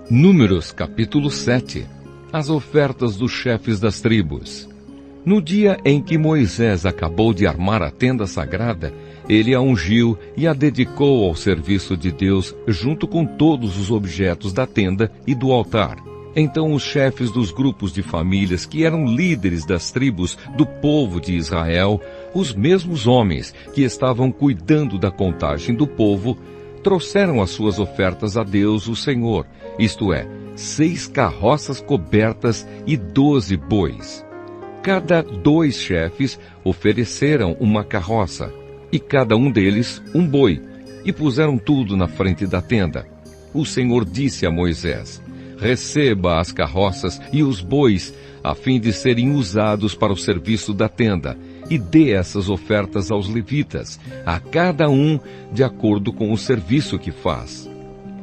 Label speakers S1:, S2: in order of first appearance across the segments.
S1: Números capítulo 7. As ofertas dos chefes das tribos. No dia em que Moisés acabou de armar a tenda sagrada, ele a ungiu e a dedicou ao serviço de Deus junto com todos os objetos da tenda e do altar. Então os chefes dos grupos de famílias que eram líderes das tribos do povo de Israel, os mesmos homens que estavam cuidando da contagem do povo, trouxeram as suas ofertas a Deus, o Senhor, isto é, 6 carroças cobertas e 12 bois. Cada 2 chefes ofereceram uma carroça, e cada um deles um boi, e puseram tudo na frente da tenda. O Senhor disse a Moisés: receba as carroças e os bois, a fim de serem usados para o serviço da tenda, e dê essas ofertas aos levitas, a cada um de acordo com o serviço que faz.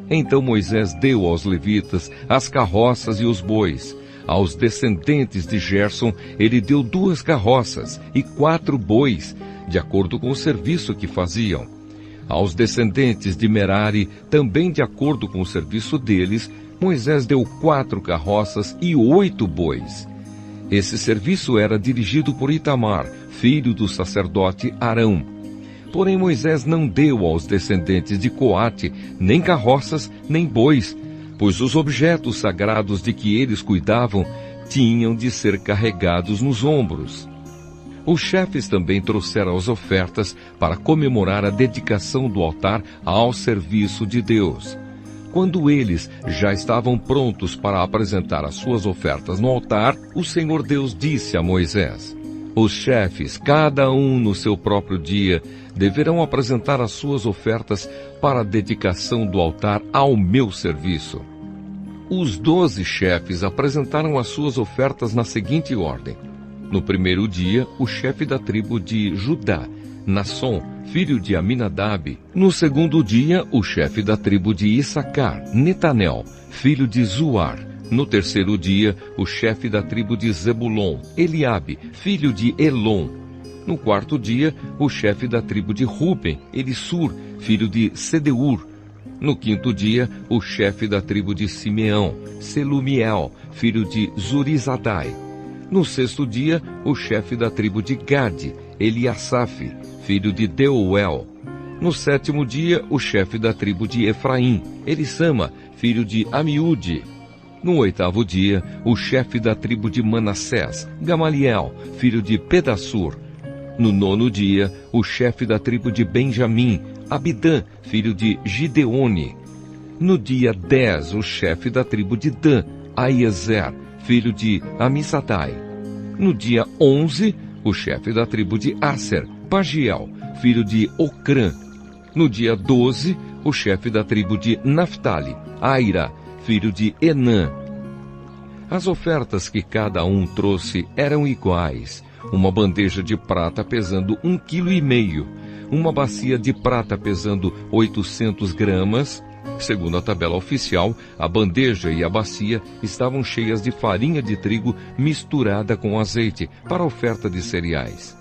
S1: Então Moisés deu aos levitas as carroças e os bois. Aos descendentes de Gerson ele deu 2 carroças e 4 bois, de acordo com o serviço que faziam. Aos descendentes de Merari, também de acordo com o serviço deles, Moisés deu 4 carroças e 8 bois. Esse serviço era dirigido por Itamar, filho do sacerdote Arão. Porém Moisés não deu aos descendentes de Coate nem carroças nem bois, pois os objetos sagrados de que eles cuidavam tinham de ser carregados nos ombros. Os chefes também trouxeram as ofertas para comemorar a dedicação do altar ao serviço de Deus. Quando eles já estavam prontos para apresentar as suas ofertas no altar, o Senhor Deus disse a Moisés: os chefes, cada um no seu próprio dia, deverão apresentar as suas ofertas para a dedicação do altar ao meu serviço. Os 12 chefes apresentaram as suas ofertas na seguinte ordem. No primeiro dia, o chefe da tribo de Judá, Nasson, filho de Aminadab. No segundo dia, o chefe da tribo de Issacar, Netanel, filho de Zuar. No terceiro dia, o chefe da tribo de Zebulon, Eliabe, filho de Elon. No quarto dia, o chefe da tribo de Ruben, Elissur, filho de Sedeur. No quinto dia, o chefe da tribo de Simeão, Selumiel, filho de Zurizadai. No sexto dia, o chefe da tribo de Gade, Eliasaf, filho de Deuel. No sétimo dia, o chefe da tribo de Efraim, Elissama, filho de Amiúde. No oitavo dia, o chefe da tribo de Manassés, Gamaliel, filho de Pedassur. No nono dia, o chefe da tribo de Benjamim, Abidã, filho de Gideone. No dia 10, o chefe da tribo de Dan, Aiezer, filho de Amissadai. No dia 11, o chefe da tribo de Aser, Pagiel, filho de Ocrã. No dia 12, o chefe da tribo de Naphtali, Aira, filho de Enã. As ofertas que cada um trouxe eram iguais: uma bandeja de prata pesando 1,5 kg, uma bacia de prata pesando 800 gramas. Segundo a tabela oficial, a bandeja e a bacia estavam cheias de farinha de trigo misturada com azeite para oferta de cereais.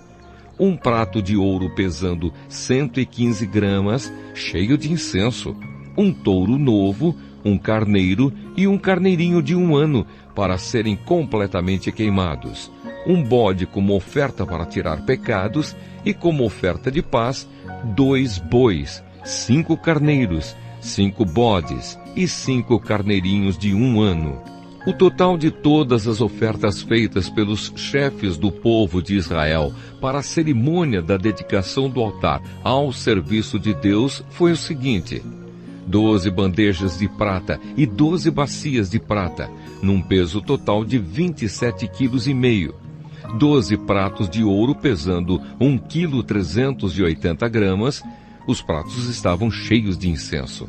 S1: Um prato de ouro pesando 115 gramas, cheio de incenso. Um touro novo, um carneiro e um carneirinho de 1 ano, para serem completamente queimados. Um bode como oferta para tirar pecados, e como oferta de paz, 2 bois, 5 carneiros, 5 bodes e 5 carneirinhos de 1 ano. O total de todas as ofertas feitas pelos chefes do povo de Israel para a cerimônia da dedicação do altar ao serviço de Deus foi o seguinte: 12 bandejas de prata e 12 bacias de prata, num peso total de 27,5 kg. 12 pratos de ouro pesando 1,380 kg. Os pratos estavam cheios de incenso,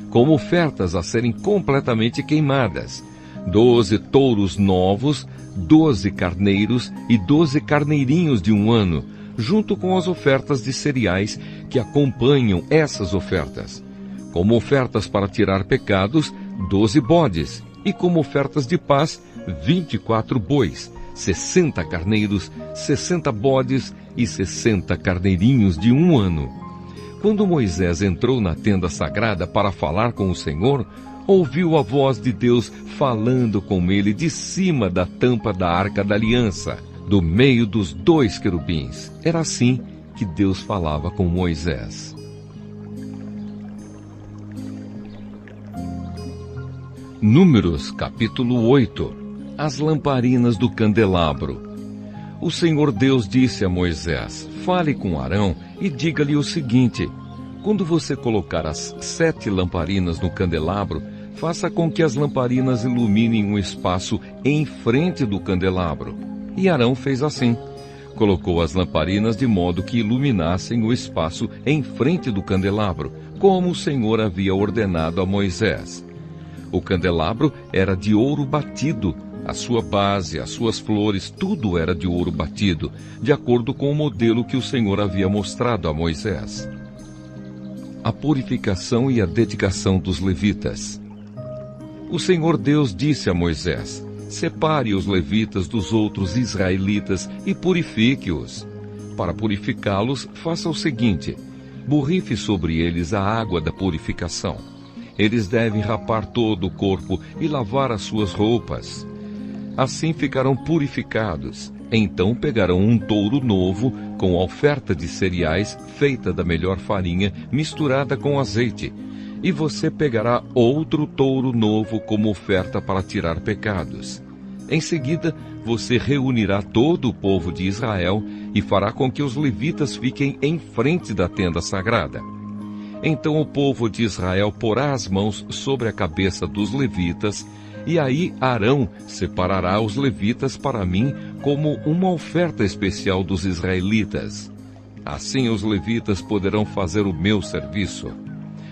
S1: como ofertas a serem completamente queimadas. 12 touros novos, 12 carneiros e 12 carneirinhos de 1 ano, junto com as ofertas de cereais que acompanham essas ofertas. Como ofertas para tirar pecados, 12 bodes, e como ofertas de paz, 24 bois, 60 carneiros, 60 bodes e 60 carneirinhos de 1 ano. Quando Moisés entrou na tenda sagrada para falar com o Senhor, ouviu a voz de Deus falando com ele de cima da tampa da Arca da Aliança, do meio dos 2 querubins. Era assim que Deus falava com Moisés. Números, capítulo 8. As lamparinas do candelabro. O Senhor Deus disse a Moisés: fale com Arão e diga-lhe o seguinte: quando você colocar as 7 lamparinas no candelabro, faça com que as lamparinas iluminem um espaço em frente do candelabro. E Arão fez assim. Colocou as lamparinas de modo que iluminassem o espaço em frente do candelabro, como o Senhor havia ordenado a Moisés. O candelabro era de ouro batido, a sua base, as suas flores, tudo era de ouro batido, de acordo com o modelo que o Senhor havia mostrado a Moisés. A purificação e a dedicação dos levitas. O Senhor Deus disse a Moisés: separe os levitas dos outros israelitas e purifique-os. Para purificá-los, faça o seguinte: borrife sobre eles a água da purificação. Eles devem rapar todo o corpo e lavar as suas roupas. Assim ficarão purificados. Então pegarão um touro novo, com oferta de cereais feita da melhor farinha misturada com azeite. E você pegará outro touro novo como oferta para tirar pecados. Em seguida, você reunirá todo o povo de Israel e fará com que os levitas fiquem em frente da tenda sagrada. Então o povo de Israel porá as mãos sobre a cabeça dos levitas, e aí Arão separará os levitas para mim como uma oferta especial dos israelitas. Assim os levitas poderão fazer o meu serviço.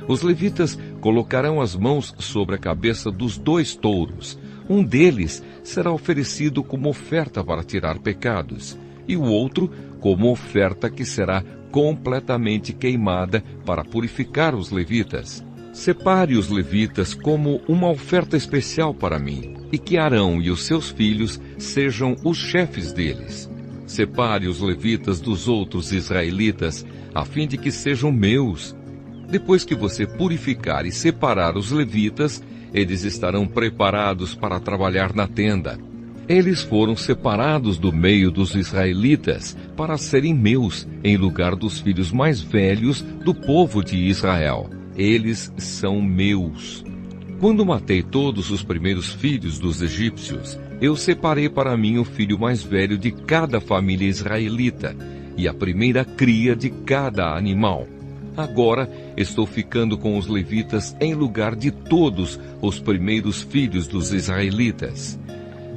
S1: Os levitas colocarão as mãos sobre a cabeça dos 2 touros. Um deles será oferecido como oferta para tirar pecados, e o outro como oferta que será completamente queimada para purificar os levitas. Separe os levitas como uma oferta especial para mim, e que Arão e os seus filhos sejam os chefes deles. Separe os levitas dos outros israelitas, a fim de que sejam meus. Depois que você purificar e separar os levitas, eles estarão preparados para trabalhar na tenda. Eles foram separados do meio dos israelitas para serem meus, em lugar dos filhos mais velhos do povo de Israel. Eles são meus. Quando matei todos os primeiros filhos dos egípcios, eu separei para mim o filho mais velho de cada família israelita e a primeira cria de cada animal. Agora estou ficando com os levitas em lugar de todos os primeiros filhos dos israelitas.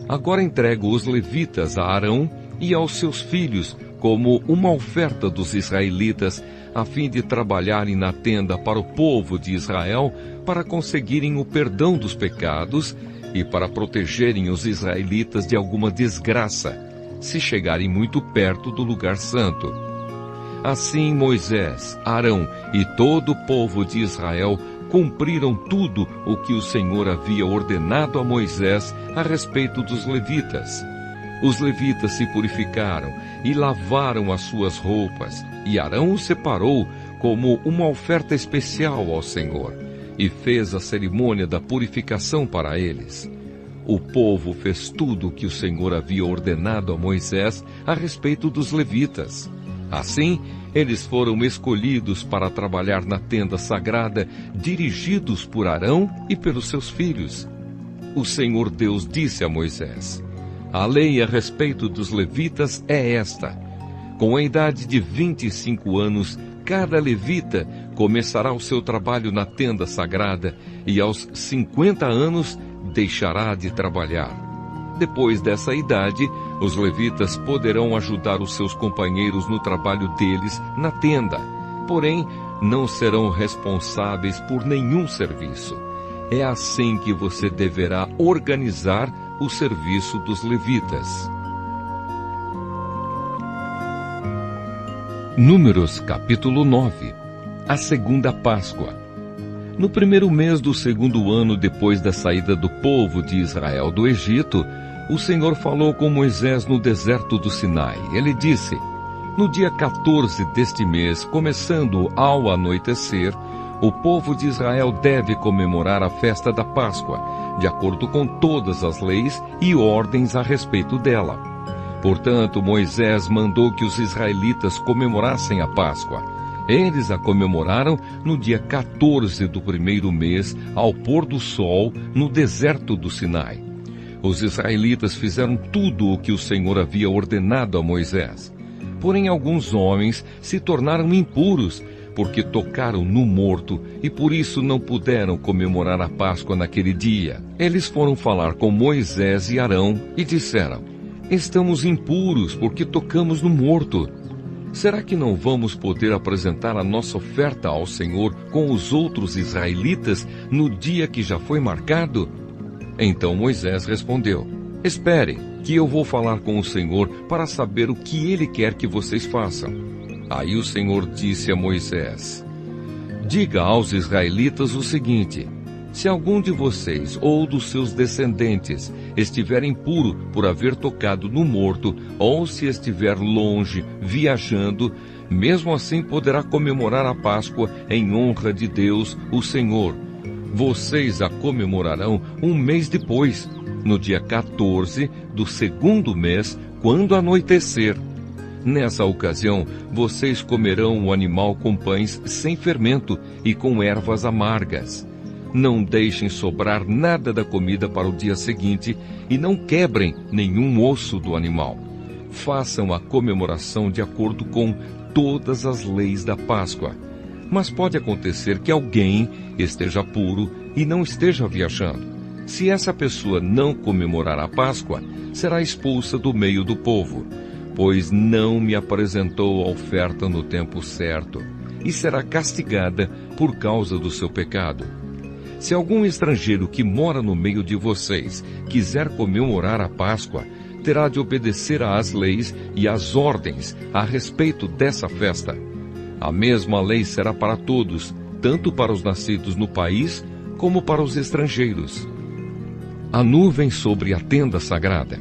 S1: Agora entrego os levitas a Arão e aos seus filhos como uma oferta dos israelitas, a fim de trabalharem na tenda para o povo de Israel, para conseguirem o perdão dos pecados e para protegerem os israelitas de alguma desgraça, se chegarem muito perto do lugar santo. Assim Moisés, Arão e todo o povo de Israel cumpriram tudo o que o Senhor havia ordenado a Moisés a respeito dos levitas. Os levitas se purificaram e lavaram as suas roupas, e Arão os separou como uma oferta especial ao Senhor, e fez a cerimônia da purificação para eles. O povo fez tudo o que o Senhor havia ordenado a Moisés a respeito dos levitas. Assim, eles foram escolhidos para trabalhar na tenda sagrada, dirigidos por Arão e pelos seus filhos. O Senhor Deus disse a Moisés: a lei a respeito dos levitas é esta: com a idade de 25 anos, cada levita começará o seu trabalho na tenda sagrada, e aos 50 anos deixará de trabalhar. Depois dessa idade, os levitas poderão ajudar os seus companheiros no trabalho deles na tenda, porém não serão responsáveis por nenhum serviço. É assim que você deverá organizar o serviço dos levitas. Números capítulo 9. A segunda Páscoa. No primeiro mês do segundo ano depois da saída do povo de Israel do Egito, o Senhor falou com Moisés no deserto do Sinai. Ele disse: no dia 14 deste mês, começando ao anoitecer, o povo de Israel deve comemorar a festa da Páscoa, de acordo com todas as leis e ordens a respeito dela. Portanto, Moisés mandou que os israelitas comemorassem a Páscoa. Eles a comemoraram no dia 14 do primeiro mês, ao pôr do sol, no deserto do Sinai. Os israelitas fizeram tudo o que o Senhor havia ordenado a Moisés. Porém, alguns homens se tornaram impuros, porque tocaram no morto e por isso não puderam comemorar a Páscoa naquele dia. Eles foram falar com Moisés e Arão e disseram: estamos impuros porque tocamos no morto. Será que não vamos poder apresentar a nossa oferta ao Senhor com os outros israelitas no dia que já foi marcado? Então Moisés respondeu: esperem, que eu vou falar com o Senhor para saber o que Ele quer que vocês façam. Aí o Senhor disse a Moisés: diga aos israelitas o seguinte: se algum de vocês ou dos seus descendentes estiver impuro por haver tocado no morto, ou se estiver longe, viajando, mesmo assim poderá comemorar a Páscoa em honra de Deus, o Senhor. Vocês a comemorarão um mês depois, no dia 14 do segundo mês, quando anoitecer. Nessa ocasião, vocês comerão o animal com pães sem fermento e com ervas amargas. Não deixem sobrar nada da comida para o dia seguinte e não quebrem nenhum osso do animal. Façam a comemoração de acordo com todas as leis da Páscoa. Mas pode acontecer que alguém esteja puro e não esteja viajando. Se essa pessoa não comemorar a Páscoa, será expulsa do meio do povo, pois não me apresentou a oferta no tempo certo, e será castigada por causa do seu pecado. Se algum estrangeiro que mora no meio de vocês quiser comemorar a Páscoa, terá de obedecer às leis e às ordens a respeito dessa festa. A mesma lei será para todos, tanto para os nascidos no país, como para os estrangeiros. A nuvem sobre a tenda sagrada.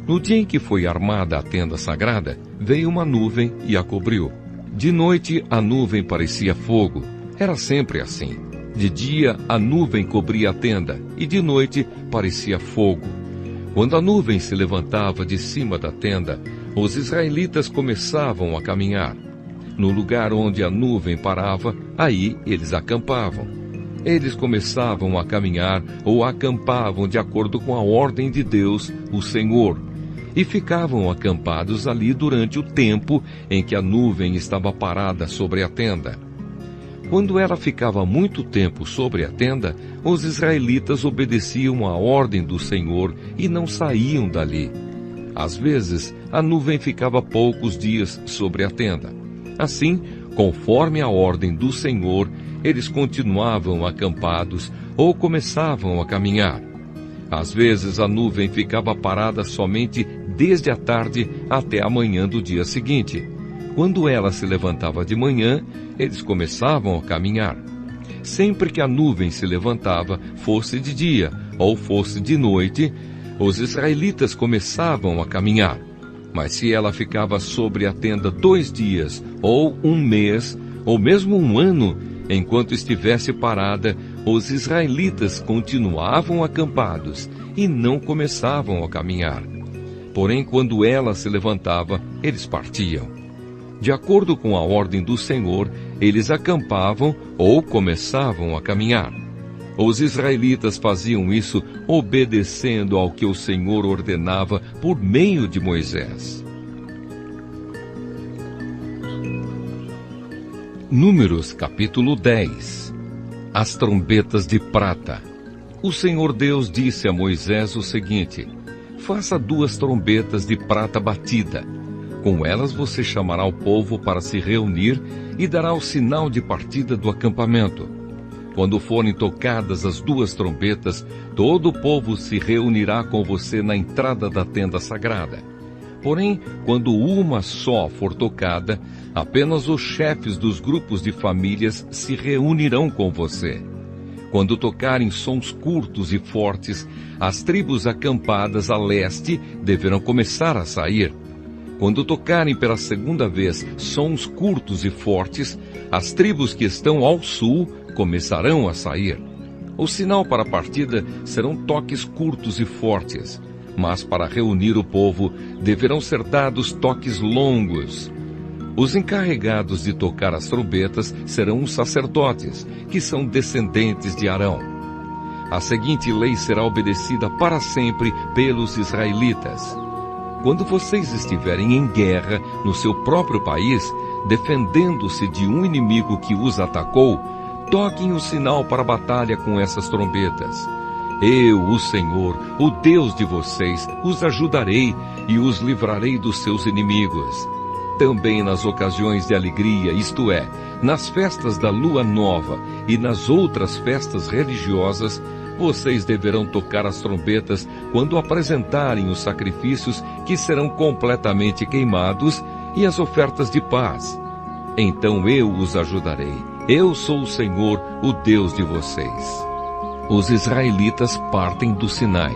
S1: No dia em que foi armada a tenda sagrada, veio uma nuvem e a cobriu. De noite a nuvem parecia fogo. Era sempre assim. De dia a nuvem cobria a tenda, e de noite parecia fogo. Quando a nuvem se levantava de cima da tenda, os israelitas começavam a caminhar. No lugar onde a nuvem parava, aí eles acampavam. Eles começavam a caminhar ou acampavam de acordo com a ordem de Deus, o Senhor, e ficavam acampados ali durante o tempo em que a nuvem estava parada sobre a tenda. Quando ela ficava muito tempo sobre a tenda, os israelitas obedeciam à ordem do Senhor e não saíam dali. Às vezes, a nuvem ficava poucos dias sobre a tenda. Assim, conforme a ordem do Senhor, eles continuavam acampados ou começavam a caminhar. Às vezes a nuvem ficava parada somente desde a tarde até a manhã do dia seguinte. Quando ela se levantava de manhã, eles começavam a caminhar. Sempre que a nuvem se levantava, fosse de dia ou fosse de noite, os israelitas começavam a caminhar. Mas se ela ficava sobre a tenda 2 dias, ou um mês, ou mesmo um ano, enquanto estivesse parada, os israelitas continuavam acampados e não começavam a caminhar. Porém, quando ela se levantava, eles partiam. De acordo com a ordem do Senhor, eles acampavam ou começavam a caminhar. Os israelitas faziam isso obedecendo ao que o Senhor ordenava por meio de Moisés. Números capítulo 10. As trombetas de prata. O Senhor Deus disse a Moisés o seguinte: faça 2 trombetas de prata batida. Com elas você chamará o povo para se reunir e dará o sinal de partida do acampamento. Quando forem tocadas as 2 trombetas, todo o povo se reunirá com você na entrada da tenda sagrada. Porém, quando uma só for tocada, apenas os chefes dos grupos de famílias se reunirão com você. Quando tocarem sons curtos e fortes, as tribos acampadas a leste deverão começar a sair. Quando tocarem pela segunda vez sons curtos e fortes, as tribos que estão ao sul começarão a sair. O sinal para a partida serão toques curtos e fortes, mas para reunir o povo deverão ser dados toques longos. Os encarregados de tocar as trombetas serão os sacerdotes, que são descendentes de Arão. A seguinte lei será obedecida para sempre pelos israelitas. Quando vocês estiverem em guerra no seu próprio país, defendendo-se de um inimigo que os atacou, toquem o sinal para a batalha com essas trombetas. Eu, o Senhor, o Deus de vocês, os ajudarei e os livrarei dos seus inimigos. Também nas ocasiões de alegria, isto é, nas festas da lua nova e nas outras festas religiosas, vocês deverão tocar as trombetas quando apresentarem os sacrifícios que serão completamente queimados e as ofertas de paz. Então eu os ajudarei. Eu sou o Senhor, o Deus de vocês. Os israelitas partem do Sinai.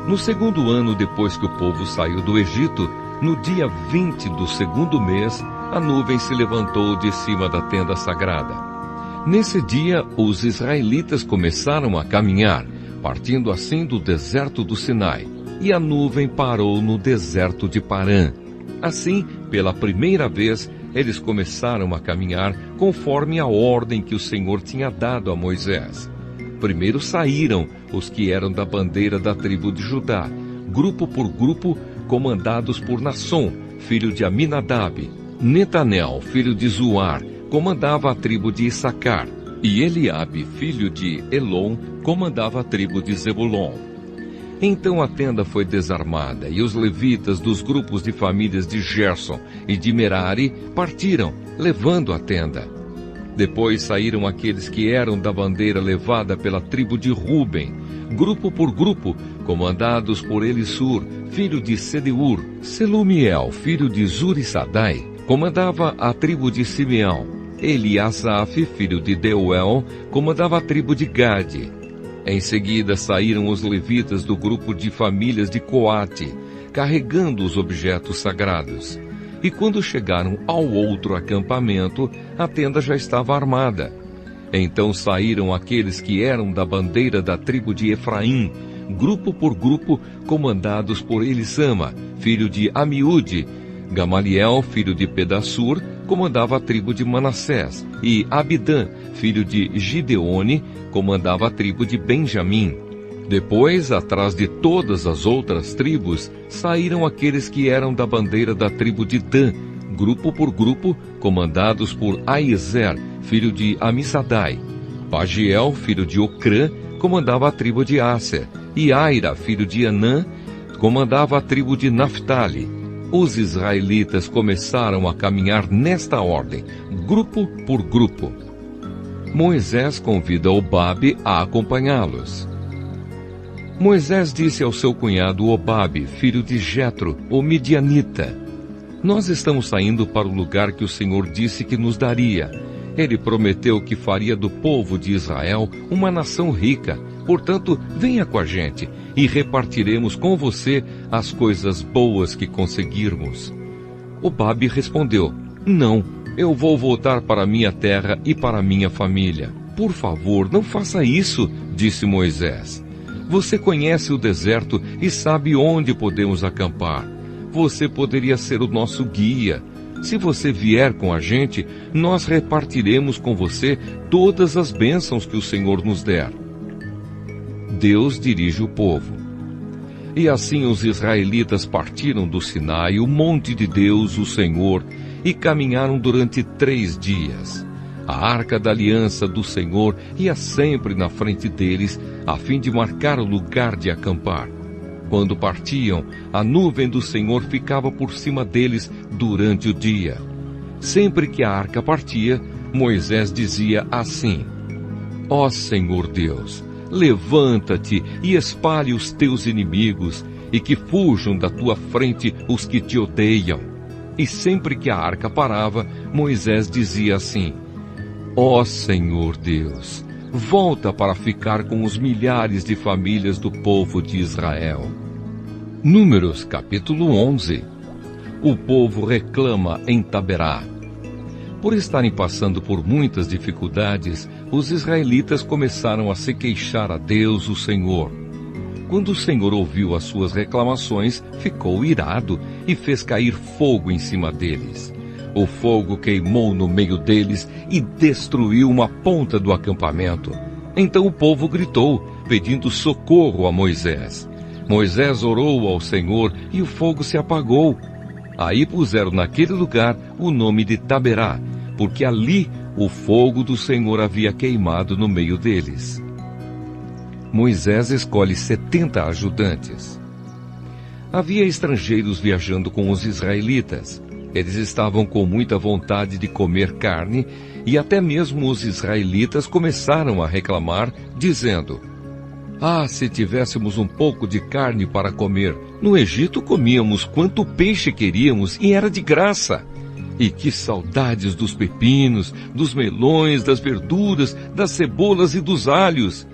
S1: No segundo ano depois que o povo saiu do Egito, no dia 20 do segundo mês, a nuvem se levantou de cima da tenda sagrada. Nesse dia, os israelitas começaram a caminhar, partindo assim do deserto do Sinai, e a nuvem parou no deserto de Parã. Assim, pela primeira vez, eles começaram a caminhar conforme a ordem que o Senhor tinha dado a Moisés. Primeiro saíram os que eram da bandeira da tribo de Judá, grupo por grupo, comandados por Nasson, filho de Aminadab. Netanel, filho de Zuar, comandava a tribo de Issacar, e Eliabe, filho de Elon, comandava a tribo de Zebulon. Então a tenda foi desarmada, e os levitas dos grupos de famílias de Gerson e de Merari partiram, levando a tenda. Depois saíram aqueles que eram da bandeira levada pela tribo de Ruben, grupo por grupo, comandados por Elisur, filho de Sedeur. Selumiel, filho de Zurissadai, comandava a tribo de Simeão. Eliasaf, filho de Deuel, comandava a tribo de Gade. Em seguida saíram os levitas do grupo de famílias de Coate, carregando os objetos sagrados. E quando chegaram ao outro acampamento, a tenda já estava armada. Então saíram aqueles que eram da bandeira da tribo de Efraim, grupo por grupo, comandados por Elisama, filho de Amiúde. Gamaliel, filho de Pedassur, comandava a tribo de Manassés, e Abidã, filho de Gideone, comandava a tribo de Benjamim. Depois, atrás de todas as outras tribos, saíram aqueles que eram da bandeira da tribo de Dan, grupo por grupo, comandados por Aiezer, filho de Amissadai. Pagiel, filho de Ocrã, comandava a tribo de Asser, e Aira, filho de Anã, comandava a tribo de Naphtali. Os israelitas começaram a caminhar nesta ordem, grupo por grupo. Moisés convida Obabe a acompanhá-los. Moisés disse ao seu cunhado Obabe, filho de Jetro, o midianita: Nós estamos saindo para o lugar que o Senhor disse que nos daria. Ele prometeu que faria do povo de Israel uma nação rica. Portanto, venha com a gente e repartiremos com você as coisas boas que conseguirmos. Obabe respondeu: Não, eu vou voltar para minha terra e para minha família. Por favor, não faça isso, disse Moisés. Você conhece o deserto e sabe onde podemos acampar. Você poderia ser o nosso guia. Se você vier com a gente, nós repartiremos com você todas as bênçãos que o Senhor nos der. Deus dirige o povo. E assim os israelitas partiram do Sinai, o monte de Deus, o Senhor, e caminharam durante 3 dias. A arca da aliança do Senhor ia sempre na frente deles, a fim de marcar o lugar de acampar. Quando partiam, a nuvem do Senhor ficava por cima deles durante o dia. Sempre que a arca partia, Moisés dizia assim: Ó Senhor Deus, levanta-te e espalhe os teus inimigos, e que fujam da tua frente os que te odeiam. E sempre que a arca parava, Moisés dizia assim: Ó Senhor Deus, volta para ficar com os milhares de famílias do povo de Israel. Números capítulo 11. o povo reclama em Taberá. Por estarem passando por muitas dificuldades, os israelitas começaram a se queixar a Deus, o Senhor. Quando o Senhor ouviu as suas reclamações, ficou irado e fez cair fogo em cima deles. O fogo queimou no meio deles e destruiu uma ponta do acampamento. Então o povo gritou, pedindo socorro a Moisés. Moisés orou ao Senhor e o fogo se apagou. Aí puseram naquele lugar o nome de Taberá, porque ali o fogo do Senhor havia queimado no meio deles. Moisés escolhe 70 ajudantes. Havia estrangeiros viajando com os israelitas. Eles estavam com muita vontade de comer carne, e até mesmo os israelitas começaram a reclamar, dizendo: "Ah, se tivéssemos um pouco de carne para comer! No Egito comíamos quanto peixe queríamos e era de graça. E que saudades dos pepinos, dos melões, das verduras, das cebolas e dos alhos!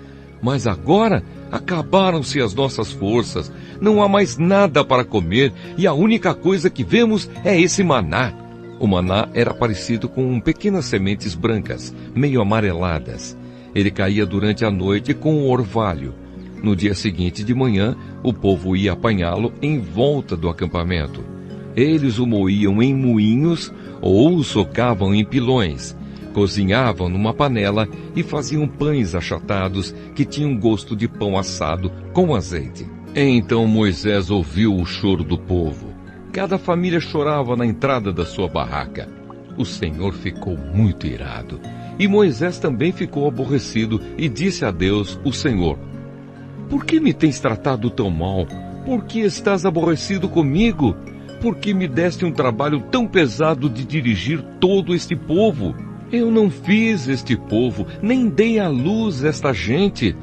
S1: Mas agora acabaram-se as nossas forças, não há mais nada para comer e a única coisa que vemos é esse maná." O maná era parecido com pequenas sementes brancas, meio amareladas. Ele caía durante a noite com o orvalho. No dia seguinte de manhã, o povo ia apanhá-lo em volta do acampamento. Eles o moíam em moinhos ou o socavam em pilões. Cozinhavam numa panela e faziam pães achatados que tinham gosto de pão assado com azeite. Então Moisés ouviu o choro do povo. Cada família chorava na entrada da sua barraca. O Senhor ficou muito irado. E Moisés também ficou aborrecido e disse a Deus, o Senhor: "Por que me tens tratado tão mal? Por que estás aborrecido comigo? Por que me deste um trabalho tão pesado de dirigir todo este povo? Eu não fiz este povo, nem dei à luz esta gente.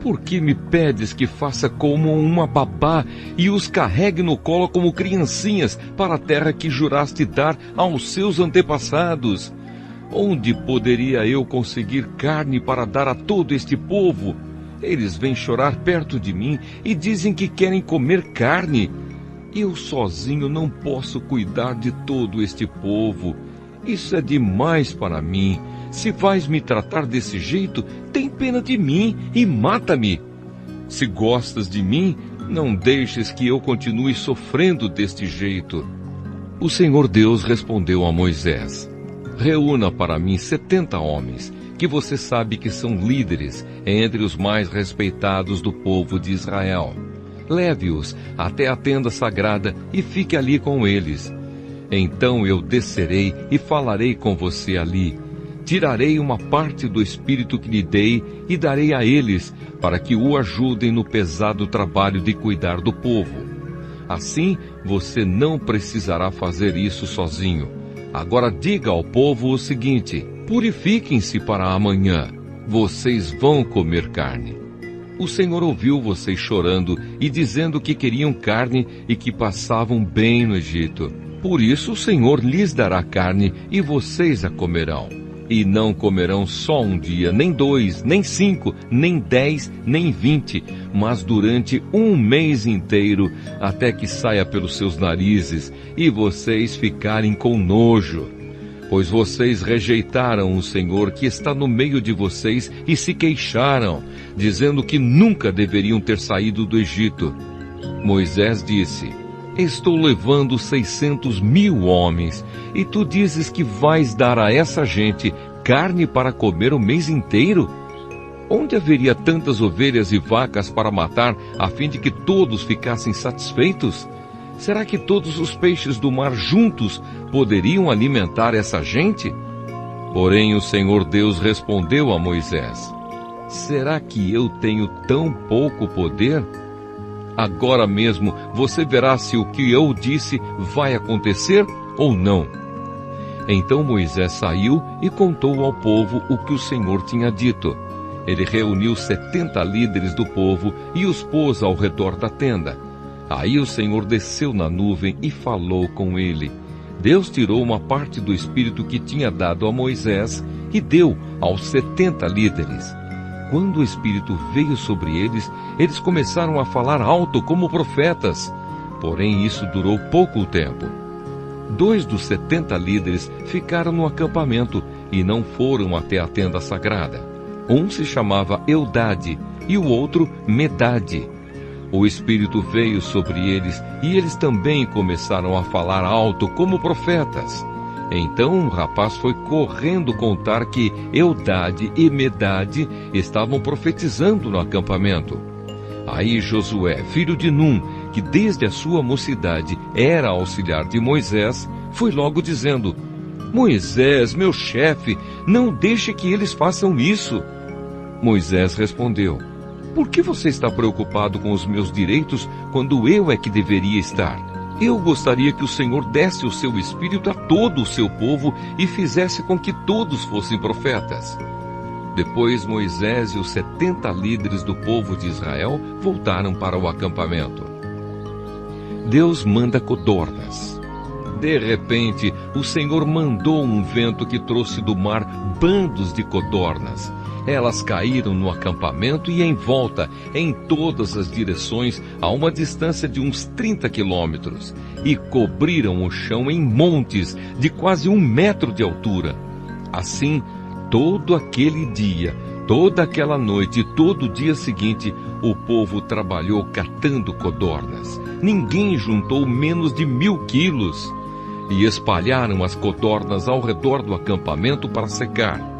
S1: Por que me pedes que faça como uma babá e os carregue no colo como criancinhas para a terra que juraste dar aos seus antepassados? Onde poderia eu conseguir carne para dar a todo este povo? Eles vêm chorar perto de mim e dizem que querem comer carne. Eu sozinho não posso cuidar de todo este povo. Isso é demais para mim. Se vais me tratar desse jeito, tem pena de mim e mata-me. Se gostas de mim, não deixes que eu continue sofrendo deste jeito." O Senhor Deus respondeu a Moisés: "Reúna para mim 70 homens, que você sabe que são líderes entre os mais respeitados do povo de Israel. Leve-os até a tenda sagrada e fique ali com eles. Então eu descerei e falarei com você ali. Tirarei uma parte do espírito que lhe dei e darei a eles, para que o ajudem no pesado trabalho de cuidar do povo. Assim você não precisará fazer isso sozinho. Agora diga ao povo o seguinte: purifiquem-se para amanhã. Vocês vão comer carne." O Senhor ouviu vocês chorando e dizendo que queriam carne e que passavam bem no Egito. Por isso o Senhor lhes dará carne e vocês a comerão. E não comerão só um dia, nem 2, nem 5, nem 10, nem 20, mas durante um mês inteiro, até que saia pelos seus narizes e vocês ficarem com nojo. Pois vocês rejeitaram o Senhor que está no meio de vocês e se queixaram, dizendo que nunca deveriam ter saído do Egito. Moisés disse: "Estou levando 600.000 homens, e tu dizes que vais dar a essa gente carne para comer o mês inteiro? Onde haveria tantas ovelhas e vacas para matar, a fim de que todos ficassem satisfeitos? Será que todos os peixes do mar juntos poderiam alimentar essa gente?" Porém o Senhor Deus respondeu a Moisés: "Será que eu tenho tão pouco poder? Agora mesmo você verá se o que eu disse vai acontecer ou não." Então Moisés saiu e contou ao povo o que o Senhor tinha dito. Ele reuniu 70 líderes do povo e os pôs ao redor da tenda. Aí o Senhor desceu na nuvem e falou com ele. Deus tirou uma parte do espírito que tinha dado a Moisés e deu aos 70 líderes. Quando o Espírito veio sobre eles, eles começaram a falar alto como profetas. Porém, isso durou pouco tempo. 2 dos 70 líderes ficaram no acampamento e não foram até a tenda sagrada. Um se chamava Eldade e o outro Medade. O Espírito veio sobre eles e eles também começaram a falar alto como profetas. Então um rapaz foi correndo contar que Eldade e Medade estavam profetizando no acampamento. Aí Josué, filho de Num, que desde a sua mocidade era auxiliar de Moisés, foi logo dizendo: Moisés, meu chefe, não deixe que eles façam isso. Moisés respondeu: Por que você está preocupado com os meus direitos quando eu é que deveria estar? Eu gostaria que o Senhor desse o seu espírito a todo o seu povo e fizesse com que todos fossem profetas. Depois Moisés e os 70 líderes do povo de Israel voltaram para o acampamento. Deus manda codornas. De repente, o Senhor mandou um vento que trouxe do mar bandos de codornas. Elas caíram no acampamento e em volta, em todas as direções, a uma distância de uns 30 quilômetros, e cobriram o chão em montes de quase 1 metro de altura. Assim, todo aquele dia, toda aquela noite e todo o dia seguinte, o povo trabalhou catando codornas. Ninguém juntou menos de 1000 quilos. E espalharam as codornas ao redor do acampamento para secar.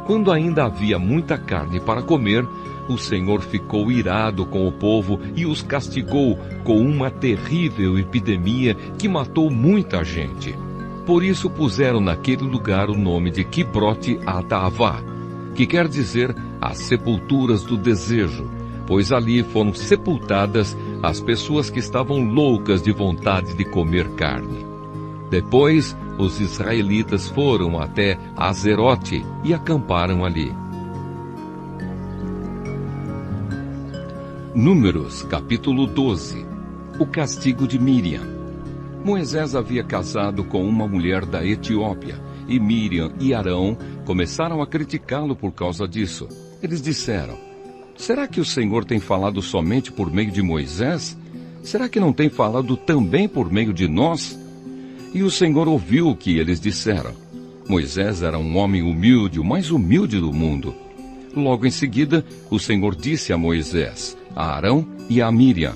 S1: Quando ainda havia muita carne para comer, o Senhor ficou irado com o povo e os castigou com uma terrível epidemia que matou muita gente. Por isso puseram naquele lugar o nome de Quibrote Hataavá, que quer dizer as sepulturas do desejo, pois ali foram sepultadas as pessoas que estavam loucas de vontade de comer carne. Depois, os israelitas foram até Azerote e acamparam ali. Números, capítulo 12. O castigo de Míriam. Moisés havia casado com uma mulher da Etiópia, e Míriam e Arão começaram a criticá-lo por causa disso. Eles disseram: Será que o Senhor tem falado somente por meio de Moisés? Será que não tem falado também por meio de nós? E o Senhor ouviu o que eles disseram. Moisés era um homem humilde, o mais humilde do mundo. Logo em seguida, o Senhor disse a Moisés, a Arão e a Míriam: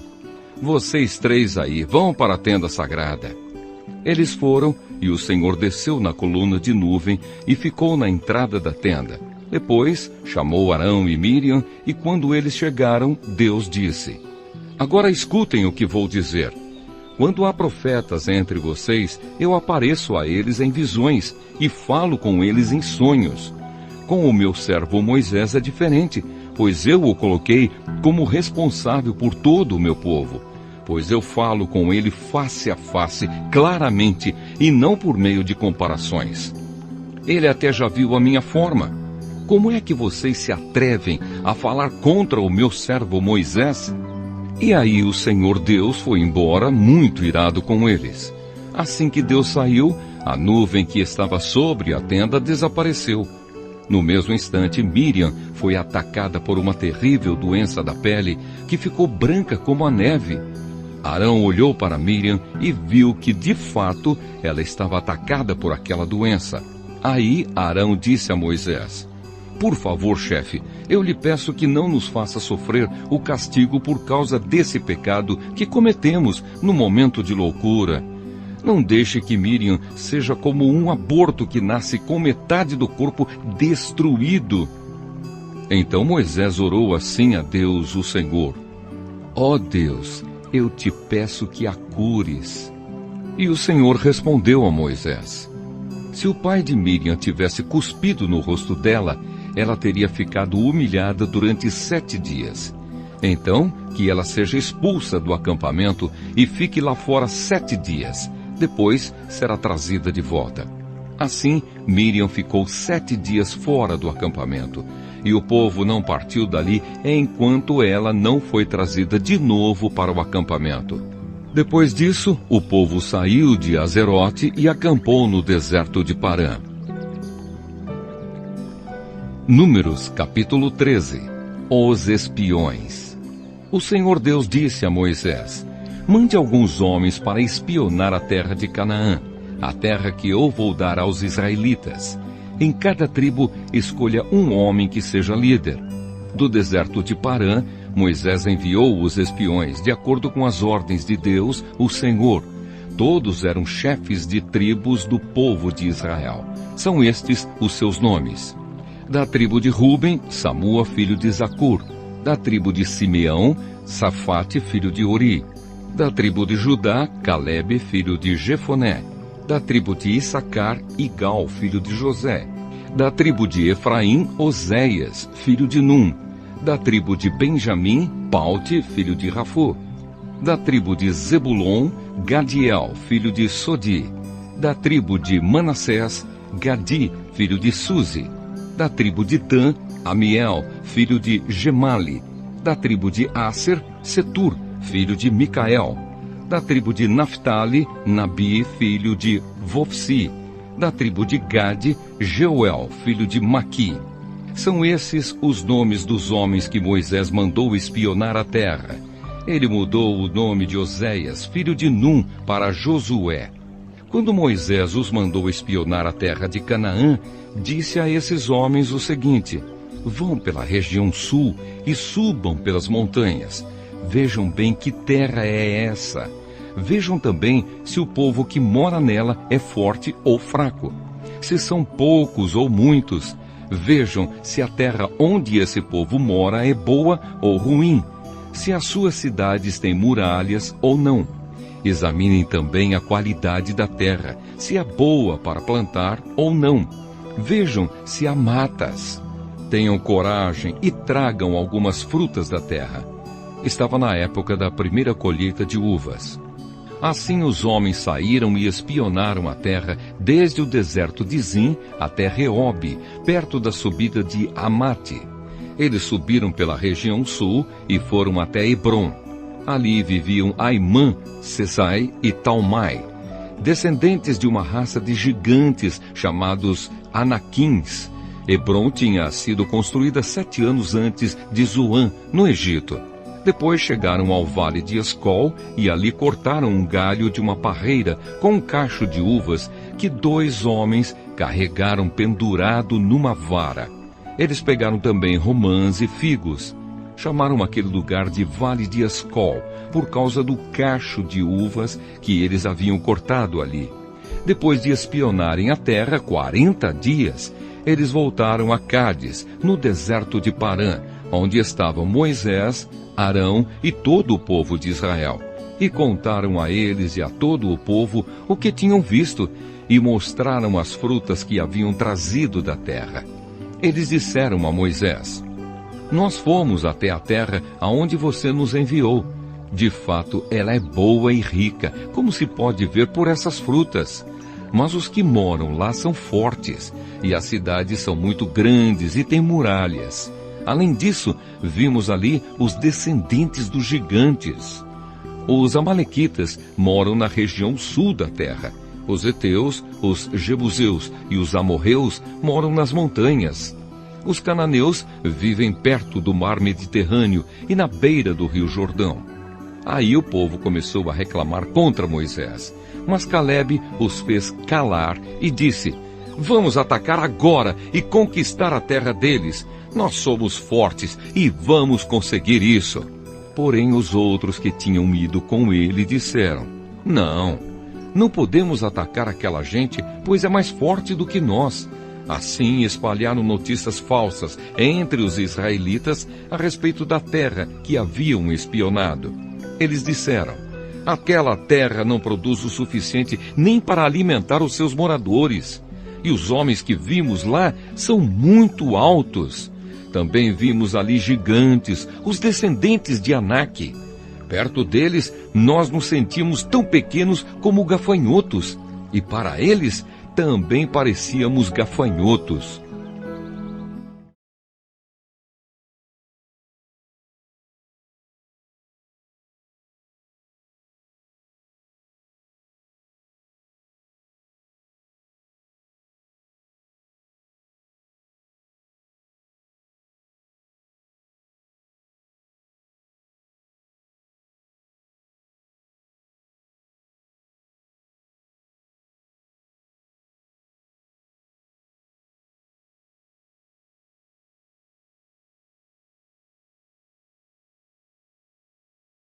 S1: Vocês 3 aí, vão para a tenda sagrada. Eles foram, e o Senhor desceu na coluna de nuvem e ficou na entrada da tenda. Depois, chamou Arão e Míriam, e quando eles chegaram, Deus disse: Agora escutem o que vou dizer. Quando há profetas entre vocês, eu apareço a eles em visões e falo com eles em sonhos. Com o meu servo Moisés é diferente, pois eu o coloquei como responsável por todo o meu povo. Pois eu falo com ele face a face, claramente, e não por meio de comparações. Ele até já viu a minha forma. Como é que vocês se atrevem a falar contra o meu servo Moisés? E aí o Senhor Deus foi embora muito irado com eles. Assim que Deus saiu, a nuvem que estava sobre a tenda desapareceu. No mesmo instante, Míriam foi atacada por uma terrível doença da pele, que ficou branca como a neve. Arão olhou para Míriam e viu que, de fato, ela estava atacada por aquela doença. Aí Arão disse a Moisés: Por favor, chefe, eu lhe peço que não nos faça sofrer o castigo por causa desse pecado que cometemos no momento de loucura. Não deixe que Míriam seja como um aborto que nasce com metade do corpo destruído. Então Moisés orou assim a Deus, o Senhor: Ó Deus, eu te peço que a cures. E o Senhor respondeu a Moisés: Se o pai de Míriam tivesse cuspido no rosto dela, ela teria ficado humilhada durante 7 dias. Então, que ela seja expulsa do acampamento e fique lá fora 7 dias. Depois, será trazida de volta. Assim, Míriam ficou 7 dias fora do acampamento. E o povo não partiu dali enquanto ela não foi trazida de novo para o acampamento. Depois disso, o povo saiu de Azerote e acampou no deserto de Parã. Números, capítulo 13. Os espiões. O Senhor Deus disse a Moisés: Mande alguns homens para espionar a terra de Canaã. a terra que eu vou dar aos israelitas. Em cada tribo escolha um homem que seja líder. Do deserto de Parã, Moisés enviou os espiões, de acordo com as ordens de Deus, o Senhor. Todos eram chefes de tribos do povo de Israel. São estes os seus nomes. Da tribo de Ruben, Samua, filho de Zacur. Da tribo de Simeão, Safate, filho de Uri. Da tribo de Judá, Calebe, filho de Jefoné. Da tribo de Issacar, Igal, filho de José. Da tribo de Efraim, Oséias, filho de Num. Da tribo de Benjamim, Paute, filho de Rafu. Da tribo de Zebulon, Gadiel, filho de Sodi. Da tribo de Manassés, Gadi, filho de Suzi. Da tribo de Dan, Amiel, filho de Gemali. Da tribo de Aser, Setur, filho de Micael. Da tribo de Naphtali, Nabi, filho de Vofsi. Da tribo de Gade, Jeuel, filho de Maqui. São esses os nomes dos homens que Moisés mandou espionar a terra. Ele mudou o nome de Oséias, filho de Num, para Josué. Quando Moisés os mandou espionar a terra de Canaã, disse a esses homens o seguinte: vão pela região sul e subam pelas montanhas. Vejam bem que terra é essa. Vejam também se o povo que mora nela é forte ou fraco. Se são poucos ou muitos. Vejam se a terra onde esse povo mora é boa ou ruim. Se as suas cidades têm muralhas ou não. Examinem também a qualidade da terra, se é boa para plantar ou não. Vejam se há matas. Tenham coragem e tragam algumas frutas da terra. Estava na época da primeira colheita de uvas. Assim os homens saíram e espionaram a terra desde o deserto de Zim até Reobe, perto da subida de Amate. Eles subiram pela região sul e foram até Hebrom. Ali viviam Aimã, Sesai e Talmai, descendentes de uma raça de gigantes chamados Anaquins. Hebrom tinha sido construída 7 anos antes de Zoan, no Egito. Depois chegaram ao vale de Escol e ali cortaram um galho de uma parreira com um cacho de uvas que 2 homens carregaram pendurado numa vara. Eles pegaram também romãs e figos. Chamaram aquele lugar de Vale de Escol, por causa do cacho de uvas que eles haviam cortado ali. Depois de espionarem a terra 40 dias, eles voltaram a Cádiz, no deserto de Parã, onde estavam Moisés, Arão e todo o povo de Israel. E contaram a eles e a todo o povo o que tinham visto, e mostraram as frutas que haviam trazido da terra. Eles disseram a Moisés: nós fomos até a terra aonde você nos enviou. De fato, ela é boa e rica, como se pode ver por essas frutas. Mas os que moram lá são fortes, e as cidades são muito grandes e têm muralhas. Além disso, vimos ali os descendentes dos gigantes. Os amalequitas moram na região sul da terra. Os heteus, os jebuseus e os amorreus moram nas montanhas. Os cananeus vivem perto do mar Mediterrâneo e na beira do rio Jordão. Aí o povo começou a reclamar contra Moisés. Mas Calebe os fez calar e disse: vamos atacar agora e conquistar a terra deles. Nós somos fortes e vamos conseguir isso. Porém os outros que tinham ido com ele disseram: não podemos atacar aquela gente, pois é mais forte do que nós. Assim espalharam notícias falsas entre os israelitas a respeito da terra que haviam espionado. Eles disseram: aquela terra não produz o suficiente nem para alimentar os seus moradores. E os homens que vimos lá são muito altos. Também vimos ali gigantes, os descendentes de Anak. Perto deles, nós nos sentimos tão pequenos como gafanhotos. E para eles, também parecíamos gafanhotos.